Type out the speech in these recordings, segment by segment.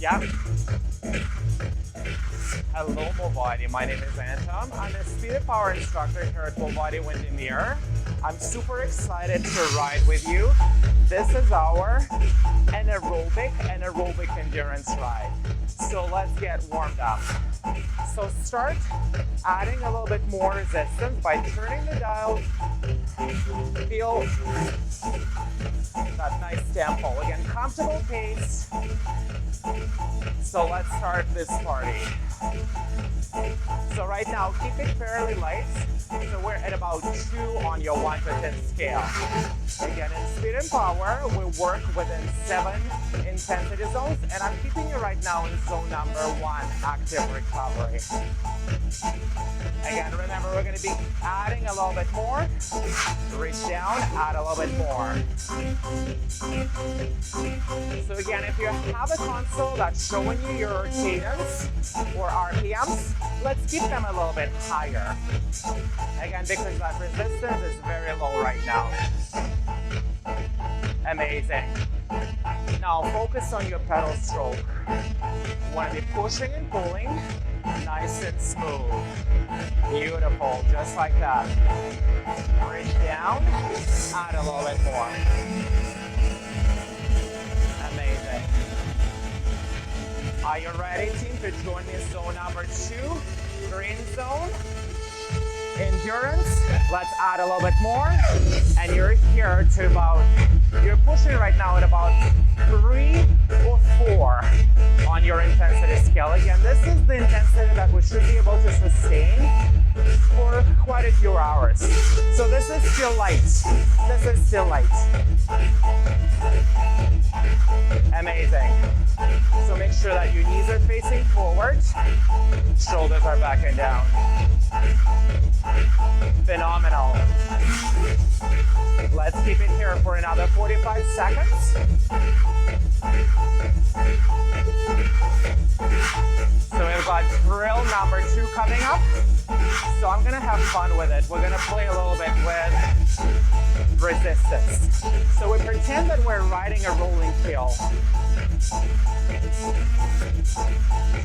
Yeah. Hello, MOVATI. My name is Anton. I'm a speed and power instructor here at MOVATI Windermere. I'm super excited to ride with you. This is our anaerobic endurance ride. So let's get warmed up. So start adding a little bit more resistance by turning the dial. Feel that nice tempo. Again, comfortable pace. So let's start this party. So right now, keep it fairly light. So we're at about 2 on your 1 to 10 scale. Again, in speed and power, we work within 7 intensity zones, and I'm keeping you right now in zone number 1, active recovery. Again, remember, we're going to be adding a little bit more. Reach down, add a little bit more. So again, if you have a console that's showing you your cadence or RPMs, let's keep them a little bit higher. Again, because that resistance is very low right now. Amazing. Now focus on your pedal stroke. You want to be pushing and pulling, nice and smooth. Beautiful, just like that. Reach down, add a little bit more. Amazing. Are you ready, team, to join me in zone number 2, green zone? Endurance. Let's add a little bit more. And you're here to about, you're pushing right now at about 3 or 4 on your intensity scale. Again, this is the intensity that we should be able to sustain for quite a few hours. So this is still light. This is still light. Amazing. So make sure that your knees are facing forward, shoulders are back and down. Phenomenal. Let's keep it here for another 45 seconds. So we've got drill number 2 coming up. So I'm gonna have fun with it. We're gonna play a little bit with resistance. So we pretend that we're riding a rolling hill.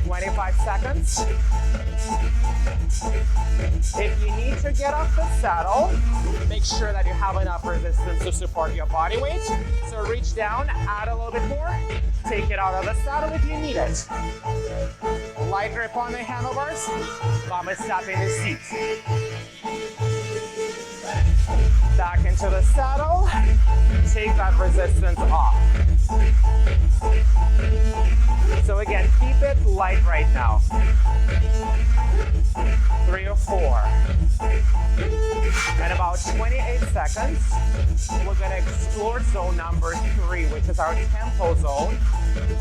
25 seconds. If you need to get off the saddle, make sure that you have enough resistance to support your body weight. So reach down, add a little bit more, take it out of the saddle if you need it. Light grip on the handlebars, bum is tapping the seat. Back into the saddle, take that resistance off. So again, keep it light right now. 3 or 4. In about 28 seconds, we're going to explore zone number 3, which is our tempo zone.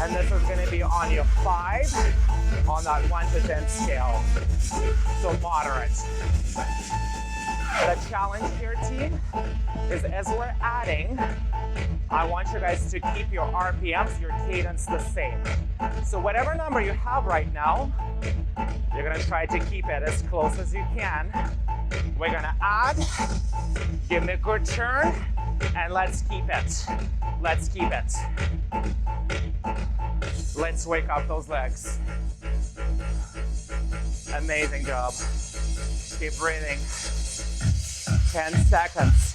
And this is going to be on your 5 on that 1 to 10 scale. So moderate. The challenge here, team, is as we're adding, I want you guys to keep your RPMs, your cadence the same. So whatever number you have right now, you're gonna try to keep it as close as you can. We're gonna add, give me a good turn, and let's keep it. Let's keep it. Let's wake up those legs. Amazing job. Keep breathing. 10 seconds.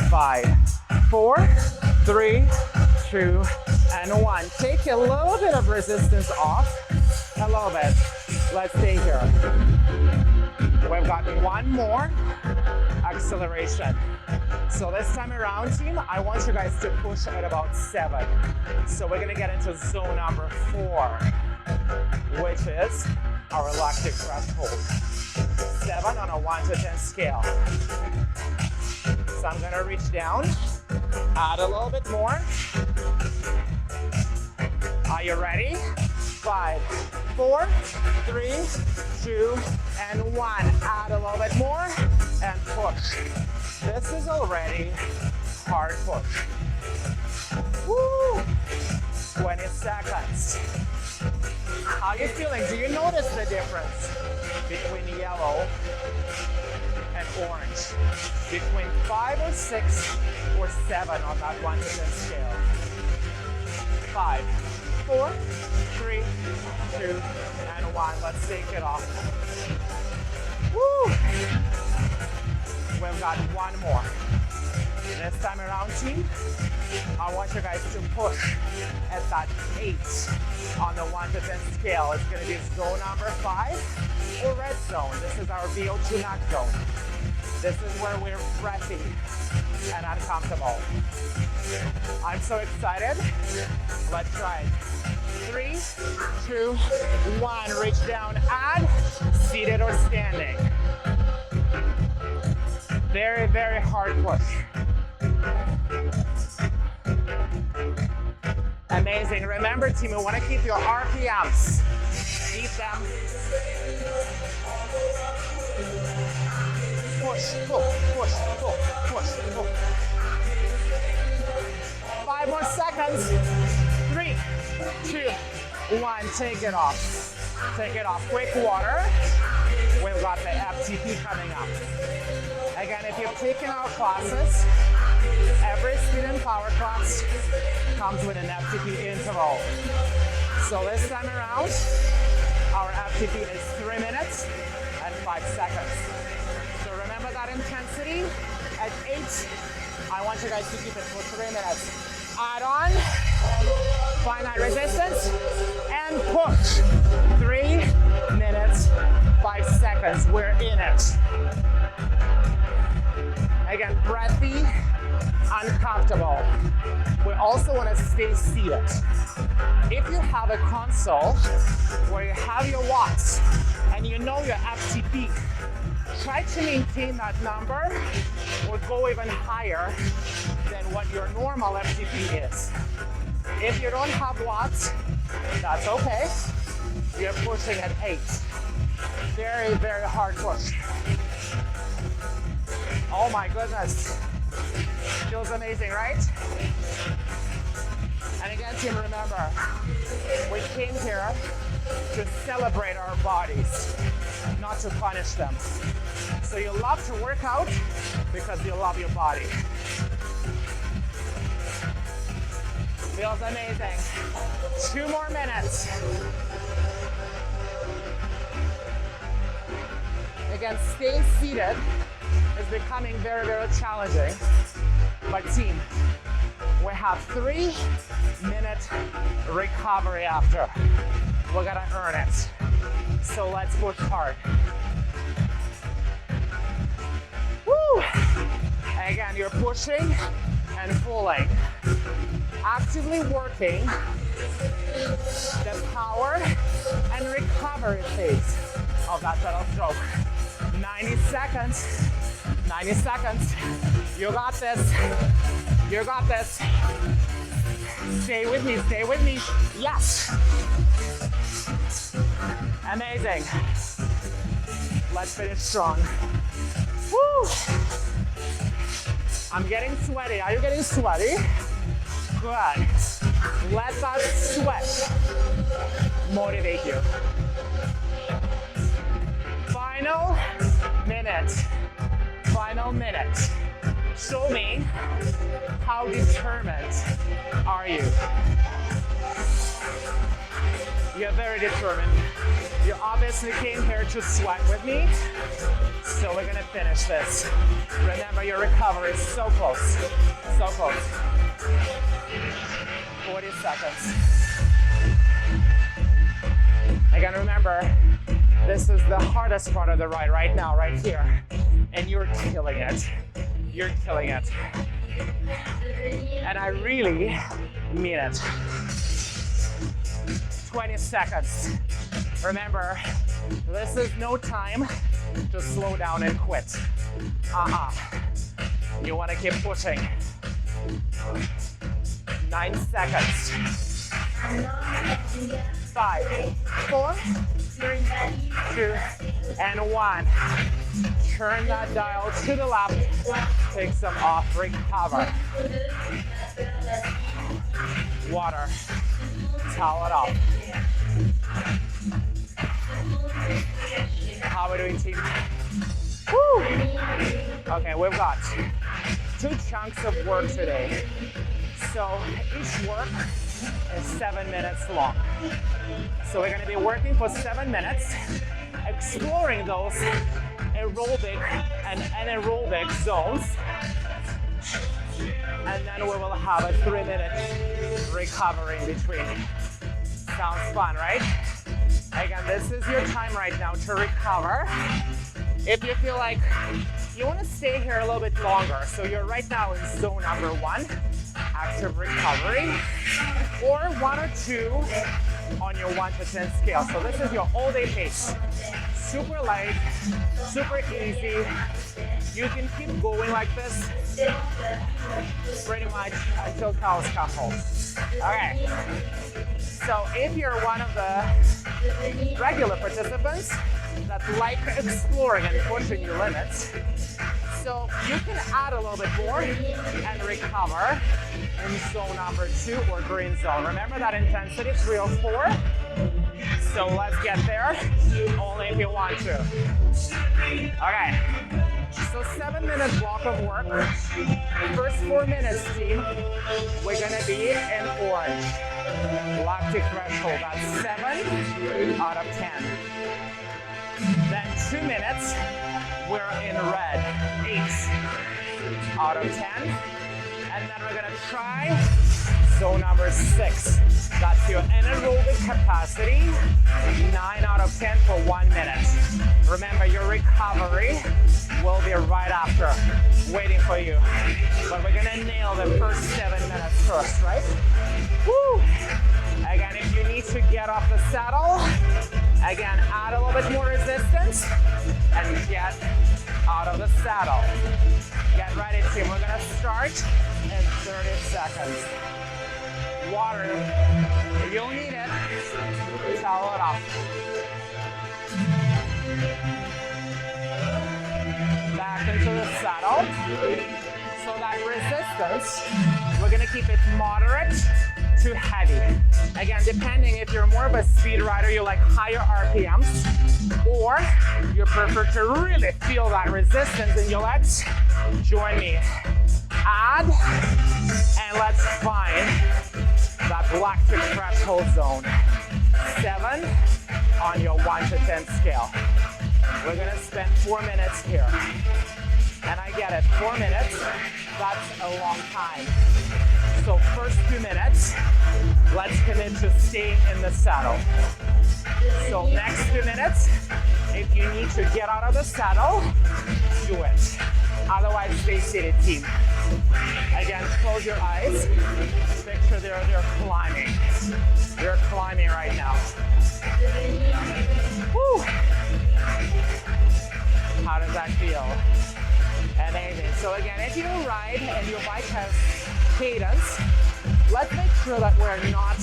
5, 4, 3, 2, and 1. Take a little bit of resistance off. A little bit. Let's stay here. We've got 1 more acceleration. So this time around, team, I want you guys to push at about 7. So we're gonna get into zone number 4, which is our lactic threshold. 7 on a 1 to 10 scale. So I'm gonna reach down, add a little bit more. Are you ready? 5, 4, 3, 2, and 1. Add a little bit more and push. This is already hard push. Woo! 20 seconds. How are you feeling? Do you notice the difference between yellow and orange. Between 5 or 6 or 7 on that 1 to 10 scale. 5, 4, 3, 2, and 1. Let's take it off. Woo! We've got one more. This time around, team, I want you guys to push at that 8 on the 1 to 10 scale. It's going to be zone number 5 or red zone. This is our VO2 max zone. This is where we're breathy and uncomfortable. I'm so excited. Let's try it. 3, 2, 1. Reach down, add, seated or standing. Very, very hard push. Amazing. Remember, team, we want to keep your RPMs. Keep them. Push, pull, push, pull, push, pull. 5 more seconds. 3, 2, 1. Take it off. Take it off. Quick water. We've got the FTP coming up. Again, if you've taken our classes, every speed and power class comes with an FTP interval. So this time around, our FTP is 3 minutes and 5 seconds. So remember that intensity at 8. I want you guys to keep it for 3 minutes. Add on, find that resistance, and push. 3 minutes, 5 seconds. We're in it. Again, breathy, uncomfortable. We also want to stay seated. If you have a console where you have your watts and you know your FTP, try to maintain that number or go even higher than what your normal FTP is. If you don't have watts, that's okay. You're pushing at 8. Very, very hard push. Oh my goodness. Feels amazing, right? And again, team, remember, we came here to celebrate our bodies, not to punish them. So you love to work out because you love your body. Feels amazing. 2 more minutes. Again, staying seated is becoming very, very challenging. But team, we have 3-minute recovery after. We're gonna earn it. So let's push hard. Woo! Again, you're pushing and pulling. Actively working the power and recovery phase of that pedal stroke. 90 seconds. 90 seconds. You got this. You got this. Stay with me, stay with me. Yes. Amazing. Let's finish strong. Woo. I'm getting sweaty. Are you getting sweaty? Good. Let that sweat motivate you. Final minute. Final minute. Show me how determined are you. You're very determined. You obviously came here to sweat with me, so we're gonna finish this. Remember, your recovery is so close, so close. 40 seconds. Again, remember, this is the hardest part of the ride right now, right here. And you're killing it. You're killing it. And I really mean it. 20 seconds. Remember, this is no time to slow down and quit. You want to keep pushing. 9 seconds. 5, 4, 3, 2, and 1. Turn that dial to the left. Take some off. Recover. Water. Towel it off. How are we doing, team? Woo! Okay, we've got 2 chunks of work today. So each work is 7 minutes long. So we're gonna be working for 7 minutes, exploring those aerobic and anaerobic zones. And then we will have a 3-minute recovery in between. Sounds fun, right? Again, this is your time right now to recover. If you feel like you want to stay here a little bit longer, so you're right now in zone number 1, active recovery, or 1 or 2 on your 1 to 10 scale. So this is your all-day pace. Super light, super easy. You can keep going like this pretty much until cows come home. Okay. So if you're one of the regular participants that like exploring and pushing your limits, so you can add a little bit more and recover in zone number 2 or green zone. Remember that intensity, 3 or 4. So let's get there, only if you want to. Okay, so 7-minute block of work. First 4 minutes, team, we're gonna be in orange. Lactic threshold, that's 7 out of 10. Then 2 minutes, we're in red, 8 out of 10. And then we're gonna try zone number 6. That's your anaerobic capacity, 9 out of 10 for 1 minute. Remember, your recovery will be right after, waiting for you. But we're gonna nail the first 7 minutes first, right? Woo! Again, if you need to get off the saddle, again, add a little bit more resistance and get out of the saddle. Get ready, team. We're gonna start in 30 seconds. Water, if you don't need it, towel it off. Back into the saddle. So that resistance, we're gonna keep it moderate to heavy. Again, depending if you're more of a speed rider, you like higher RPMs, or you prefer to really feel that resistance in your legs, join me. Add, and let's find that lactic threshold zone. 7 on your 1 to 10 scale. We're gonna spend 4 minutes here. And I get it, 4 minutes, that's a long time. So first 2 minutes, let's commit to staying in the saddle. So next 2 minutes, if you need to get out of the saddle, do it. Otherwise, stay seated, team. Again, close your eyes. Picture they're climbing. They're climbing right now. Woo! How does that feel? Amazing. So again, if you ride and your bike has cadence, let's make sure that we're not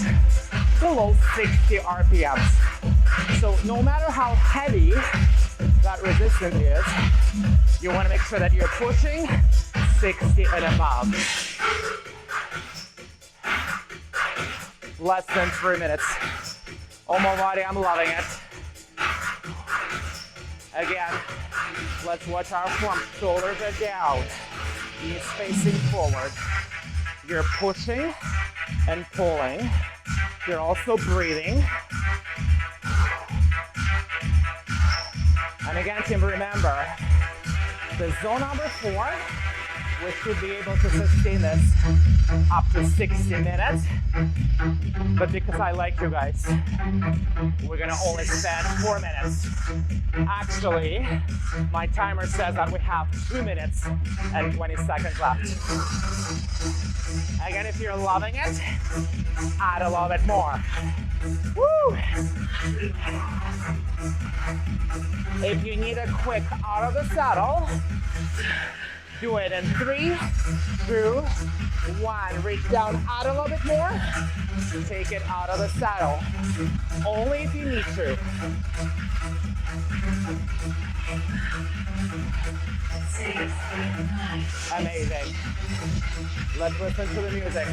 below 60 RPMs. So no matter how heavy that resistance is, you want to make sure that you're pushing 60 and above. Less than 3 minutes. Oh my body, I'm loving it. Again, let's watch our front. Shoulders are down. Knees facing forward. You're pushing and pulling. You're also breathing. And again, team, remember, the zone number 4, we should be able to sustain this up to 60 minutes. But because I like you guys, we're gonna only spend 4 minutes. Actually, my timer says that we have 2 minutes and 20 seconds left. Again, if you're loving it, add a little bit more. Woo! If you need a quick out of the saddle, do it in 3, 2, 1. Reach down, add a little bit more. Take it out of the saddle. Only if you need to. Amazing. Let's listen to the music.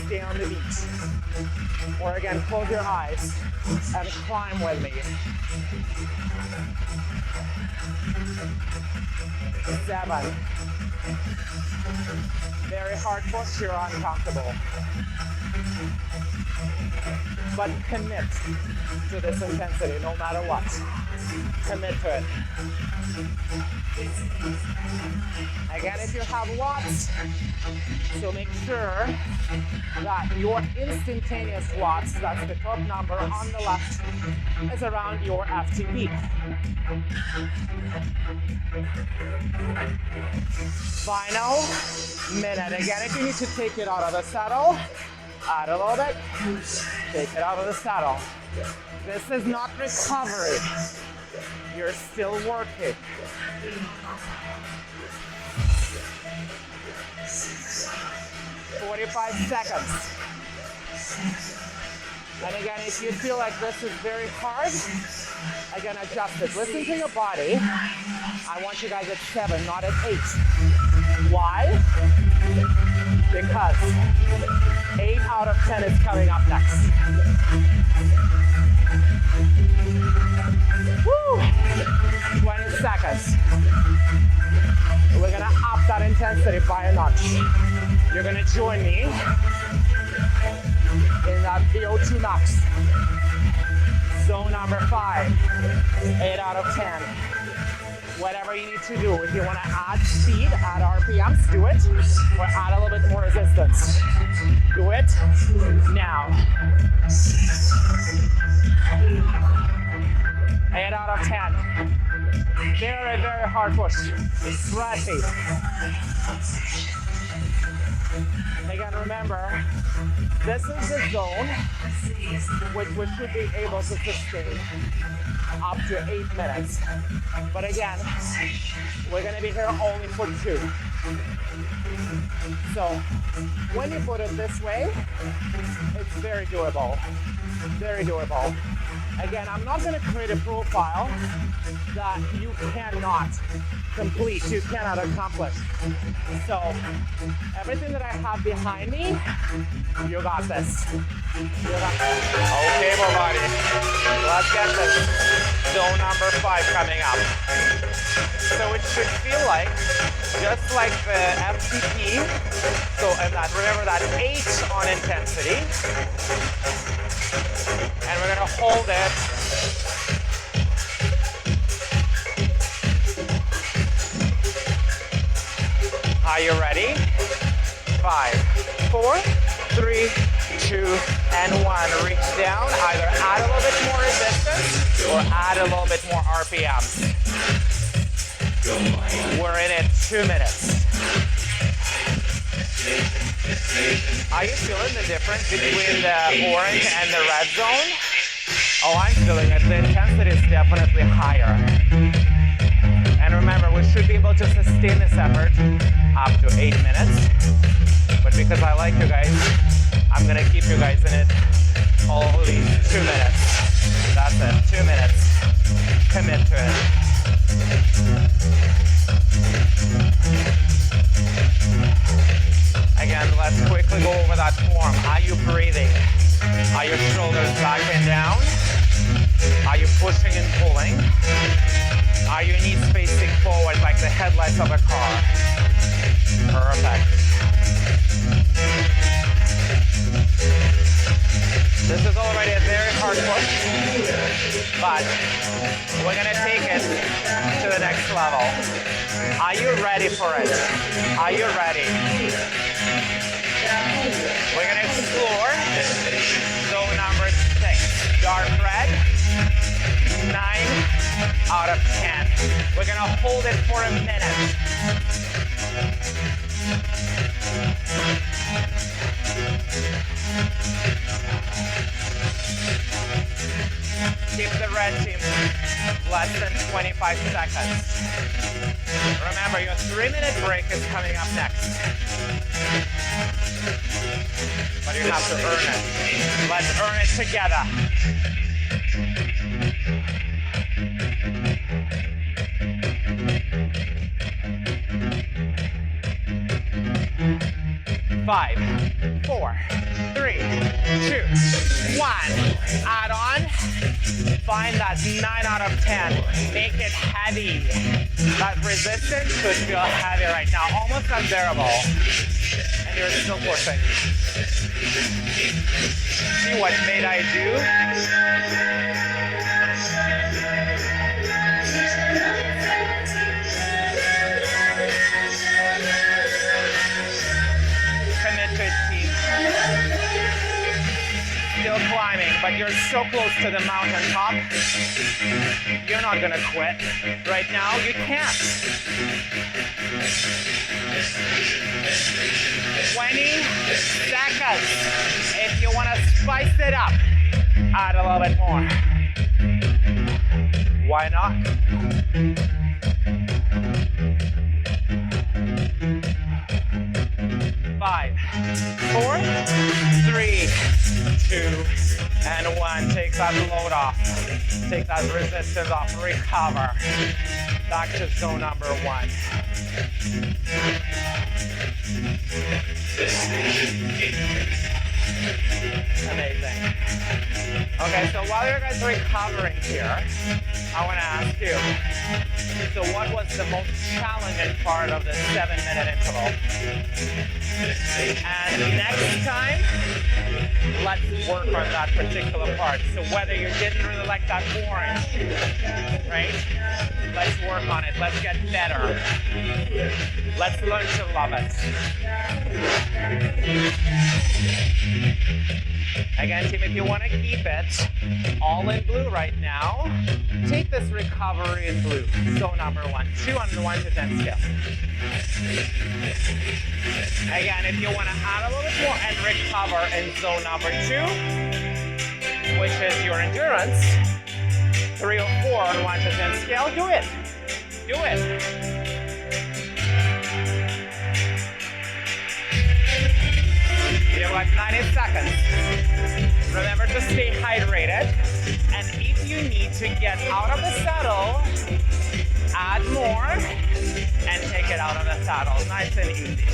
Stay on the beat. Or again, close your eyes and climb with me. 7. Very hard push, you're uncomfortable. But commit to this intensity no matter what. Commit to it. Again, if you have watts, so make sure that your instantaneous watts, that's the top number on the left, is around your FTP. Final minute. Again, if you need to take it out of the saddle, add a little bit, take it out of the saddle. This is not recovery. You're still working. 45 seconds. And again, if you feel like this is very hard, again, adjust it. Listen to your body. I want you guys at 7, not at 8. Why? Because 8 out of 10 is coming up next. Woo! 20 seconds. We're gonna up that intensity by a notch. You're gonna join me in that VO2 max. Zone number 5, 8 out of 10. Whatever you need to do. If you want to add speed, add RPMs, do it. Or add a little bit more resistance. Do it now. 8 out of 10. Very, very hard push. Breathy. Again, remember, this is the zone which we should be able to sustain up to 8 minutes. But again, we're gonna be here only for 2. So when you put it this way, it's very doable. Very doable. Again, I'm not gonna create a profile that you cannot complete, you cannot accomplish. So everything that I have behind me, you got this. You got this. Okay, MOVATI, let's get this. Zone number 5 coming up. So it should feel like, just like the FTP, so and that, remember that 8 on intensity, and we're gonna hold it. Are you ready? 5, 4, 3, 2, and 1. Reach down, either add a little bit more resistance or add a little bit more RPMs. We're in it 2 minutes. Are you feeling the difference between the orange and the red zone? Oh, I'm feeling it. The intensity is definitely higher. And remember, we should be able to sustain this effort up to 8 minutes. But because I like you guys, I'm gonna keep you guys in it all these 2 minutes. That's it, 2 minutes. Commit to it. Again, let's quickly go over that form. Are you breathing? Are your shoulders back and down? Are you pushing and pulling? Are your knees facing forward like the headlights of a car? Perfect. This is already a very hard push, but we're gonna take it to the next level. Are you ready for it? Are you ready? We're gonna explore zone number 6, dark red, 9 out of 10. We're gonna hold it for a minute. Keep the red team less than 25 seconds. Remember, your 3-minute break is coming up next. But you have to earn it. Let's earn it together. Five, 4, 3, 3, 2, 1. Add on. Find that 9 out of 10. Make it heavy. That resistance should feel heavy right now, almost unbearable. And you're still pushing. See what made I do? Still climbing, but you're so close to the mountaintop. You're not gonna quit. Right now, you can't. 20 seconds. If you wanna spice it up, add a little bit more. Why not? Five, 4, 3, 2, and 1. Take that load off. Take that resistance off. Recover. Back to zone number 1. Amazing. Okay, so while you guys are recovering here, I want to ask you, so what was the most challenging part of the 7-minute interval? And next time, let's work on that particular part. So whether you didn't really like that orange, right? Let's work on it. Let's get better. Let's learn to love it. Again, team, if you want to keep it all in blue right now, take this recovery in blue. Zone number 1, 2 on the 1 to 10 scale. Again, if you want to add a little bit more and recover in zone number 2, which is your endurance, 3 or 4 on 1 to 10 scale, do it. Do it. You have like 90 seconds. Remember to stay hydrated. And if you need to get out of the saddle, add more and take it out of the saddle. Nice and easy.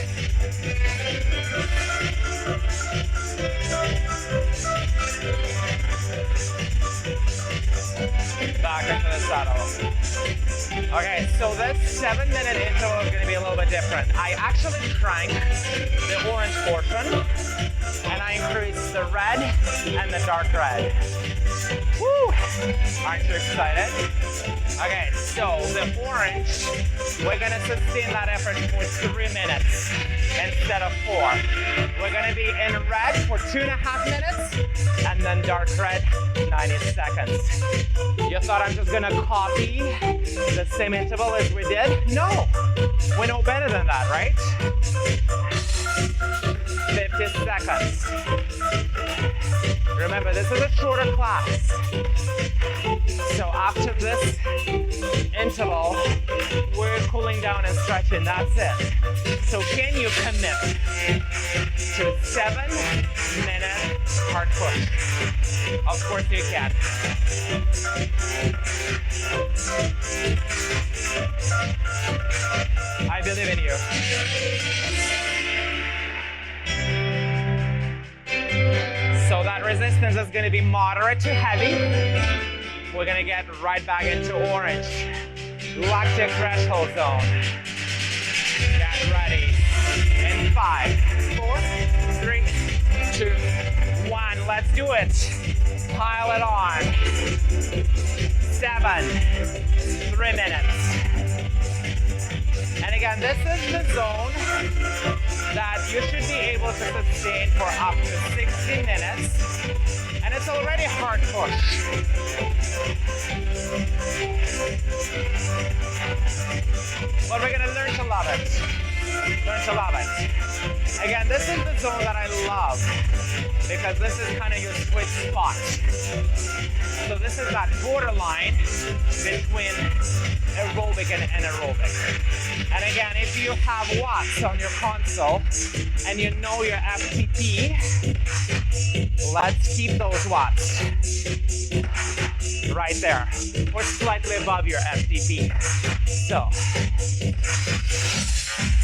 Back into the saddle. Okay, so this 7-minute interval is going to be a little bit different. I actually shrank the orange portion, and I increased the red and the dark red. Woo! Aren't you excited? Okay, so the orange, we're going to sustain that effort for 3 minutes instead of 4. We're going to be in red for 2.5 minutes, and then dark red, 90 seconds. You thought I'm just going to copy the same interval as we did? No, we know better than that, right? 50 seconds. Remember, this is a shorter class. So after this interval, we're cooling down and stretching, that's it. So can you commit to 7-minute hard push? Of course you can. I believe in you. So that resistance is going to be moderate to heavy. We're going to get right back into orange. Lactic threshold zone. Get ready. In 5, 4, 3, 2, 1. Let's do it. Pile it on. 7, 3 minutes. And again, this is the zone that you should be able to sustain for up to 60 minutes. And it's already a hard push. But we're gonna learn to love it. Learn to love it. Again, this is the zone that I love because this is kind of your sweet spot. So this is that borderline between aerobic and anaerobic. And again, if you have watts on your console and you know your FTP, let's keep those watts right there or slightly above your FTP. So,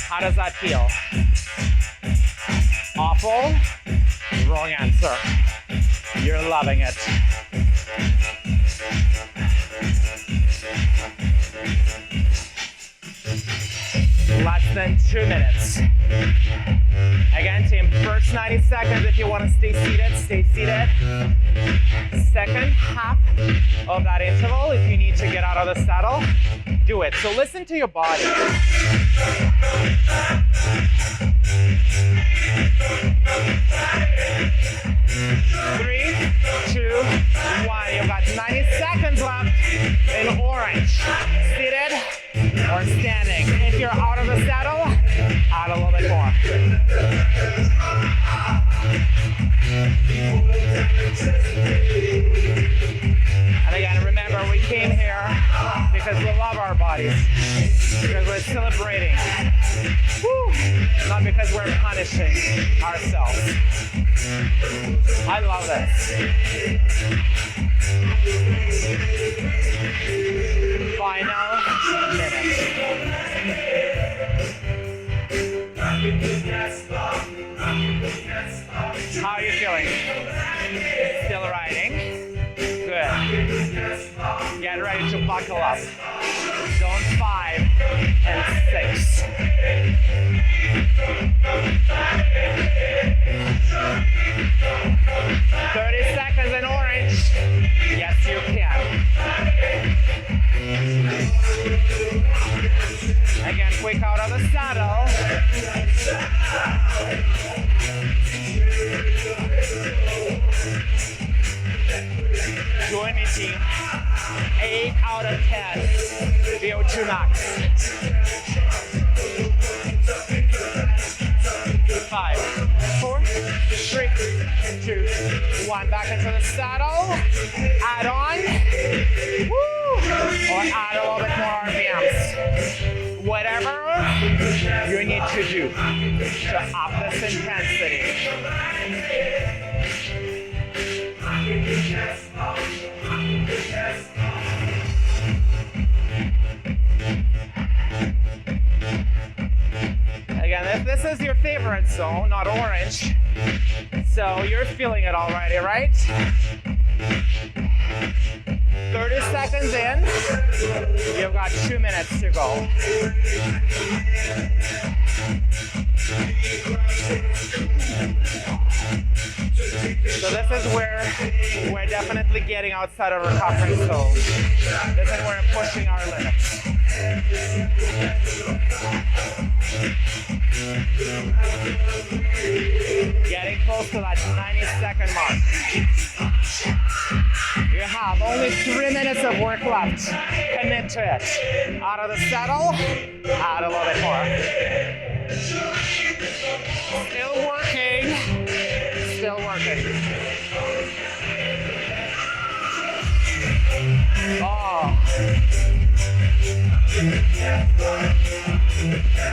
how does that feel? Awful? Wrong answer. You're loving it. Less than 2 minutes. Again, team, first 90 seconds if you want to stay seated, stay seated. Second half of that interval, if you need to get out of the saddle, do it. So listen to your body. 3, 2, 1. You've got 90 seconds left in orange. Seated or standing. If you're out of the saddle, add a little bit more. And again, remember, we came here because we love our bodies, because we're celebrating. Woo! Not because we're punishing ourselves. I love this. Final minute. How are you feeling? Still riding? Good. Get ready to buckle up. Zone 5 and 6. 30 seconds in orange. Yes, you can. Again, quick out of the saddle. Join me, team. 8 out of 10. VO2 max. 5, 4, 3, 2, 1. Back into the saddle. Add on. Woo! Or add a little bit more RPMs. Whatever you need to do to up this intensity. Again, if this is your favorite zone, not orange, so you're feeling it already, right? 30 seconds in, you've got 2 minutes to go. So this is where we're definitely getting outside of our comfort zone. This is where we're pushing our limits. Getting close to that 90-second mark. You have only 3 minutes of work left. Commit to it. Out of the saddle, add a little bit more. Still working. Still working. Oh.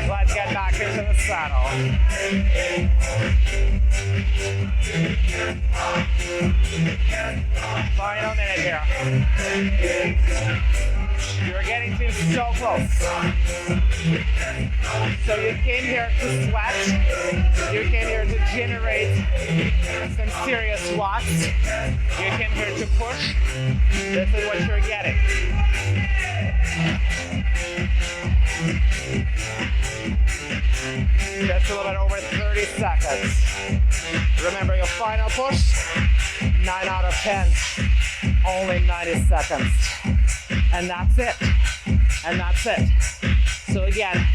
Let's get back into the saddle. Final minute here. You're getting to so close. So you came here to sweat. You came here to generate some serious watts. You came here to push. This is what you're getting. Just a little bit over 30 seconds. Remember your final push, 9 out of 10, only 90 seconds. And that's it. And that's it. So again,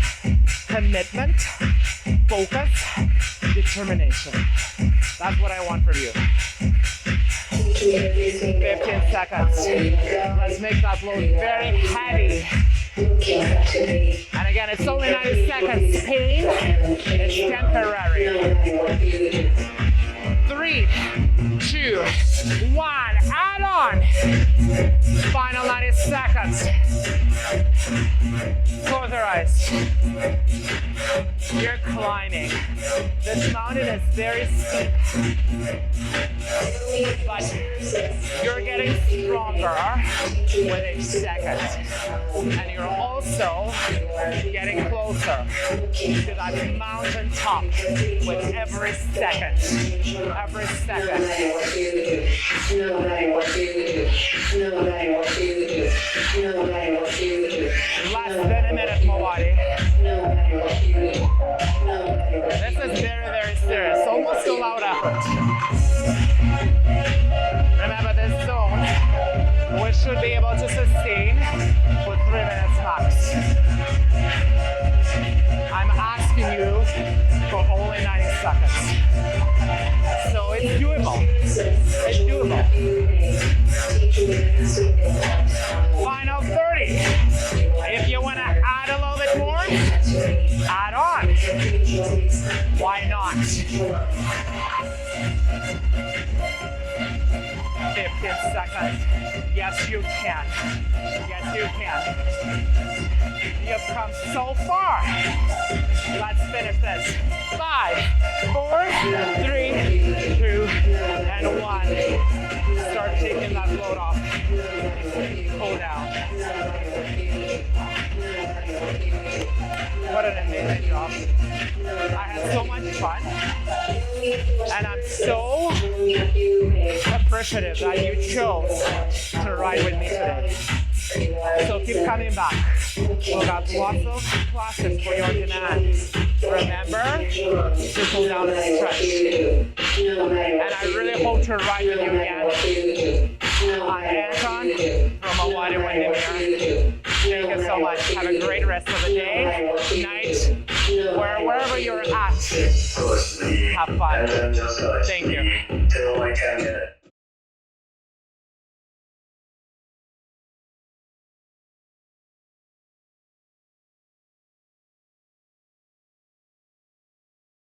commitment, focus, determination. That's what I want from you. 15 seconds. Let's make that load very heavy. And again, it's only 90 seconds. Pain is temporary. 3, 2, 1. Add on. Final 90 seconds. Close your eyes. You're climbing. This mountain is very steep, but you're getting stronger with each second. And you're also getting closer to that mountain top with every second. every second. Less than a minute, MOVATI. This is very, very serious. Almost a loud effort. Remember this zone, we should be able to sustain for 3 minutes max. I'm asking you for only 90 seconds. So it's doable. It's doable. Final 30. If you want to add a little bit more, add on. Why not? 15 seconds. Yes, you can. Yes, you can. You've come so far. Let's finish this. 5, 4, 3, 2, and 1. Start taking that load off. Cool down. What an amazing job. I had so much fun. And I'm so appreciative that you chose to ride with me today. So keep coming back. We've got lots of classes for your demand. Remember to cool down and stretch. And I really hope to ride with you again. I'm Anton from MOVATI OnDemand. Thank you so much. Have a great rest of the day, night, wherever you're at. Have fun. Thank you.